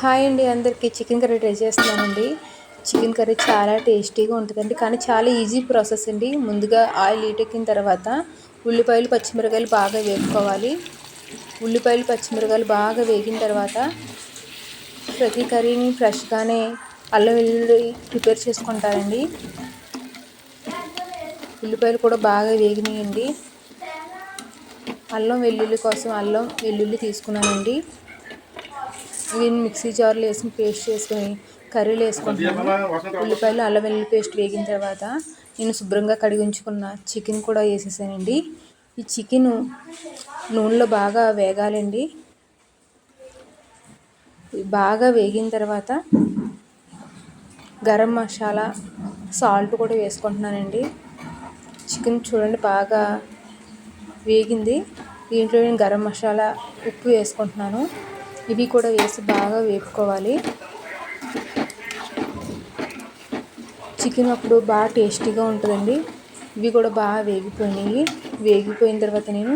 Hi అండి, అందరికీ chicken curry try చేస్తున్నానండి. చికెన్ కర్రీ చాలా టేస్టీగా ఉంటుందండి, కానీ చాలా ఈజీ ప్రాసెస్ అండి. ముందుగా ఆయిల్ హీటెక్కిన తర్వాత ఉల్లిపాయలు పచ్చిమిరకాయలు బాగా వేపుకోవాలి. ఉల్లిపాయలు పచ్చిమిరకాయలు బాగా వేగిన తర్వాత ప్రతి కర్రీని ఫ్రెష్గానే అల్లం వెల్లుల్లి ప్రిపేర్ చేసుకుంటారండి. ఉల్లిపాయలు కూడా బాగా వేగినాయండి. అల్లం వెల్లుల్లి కోసం అల్లం వెల్లుల్లి తీసుకున్నానండి. దీన్ని మిక్సీ జార్లో వేసుకుని పేస్ట్ చేసుకుని కర్రీలో వేసుకుంటున్నాను. ఉల్లిపాయలు అల్లం వెల్లుల్లి పేస్ట్ వేగిన తర్వాత నేను శుభ్రంగా కడిగి ఉంచుకున్న చికెన్ కూడా వేసేసానండి. ఈ చికెన్ నూనెలో బాగా వేగాలండి. బాగా వేగిన తర్వాత గరం మసాలా, సాల్ట్ కూడా వేసుకుంటున్నానండి. చికెన్ చూడండి బాగా వేగింది. దీంట్లో నేను గరం మసాలా, ఉప్పు వేసుకుంటున్నాను. ఇవి కూడా వేసి బాగా వేపుకోవాలి. చికెన్ అప్పుడు బాగా టేస్టీగా ఉంటుందండి. ఇవి కూడా బాగా వేగిపోయినాయి. వేగిపోయిన తర్వాత నేను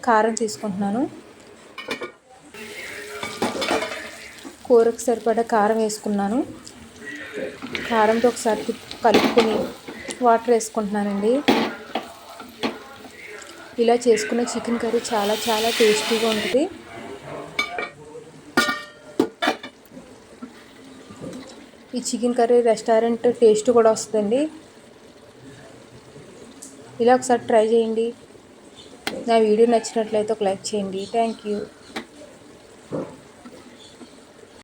కారం తీసుకుంటున్నాను. కూరకు సరిపడా కారం వేసుకున్నాను. కారంతో ఒకసారి కలుపుకొని వాటర్ వేసుకుంటున్నానండి. ఇలా చేసుకున్న చికెన్ కర్రీ చాలా చాలా టేస్టీగా ఉంటుంది. ఈ చికెన్ కర్రీ రెస్టారెంట్ టేస్ట్ కూడా వస్తుందండి. ఇలా ఒకసారి ట్రై చేయండి. నా వీడియో నచ్చినట్లయితే ఒక లైక్ చేయండి. Thank you.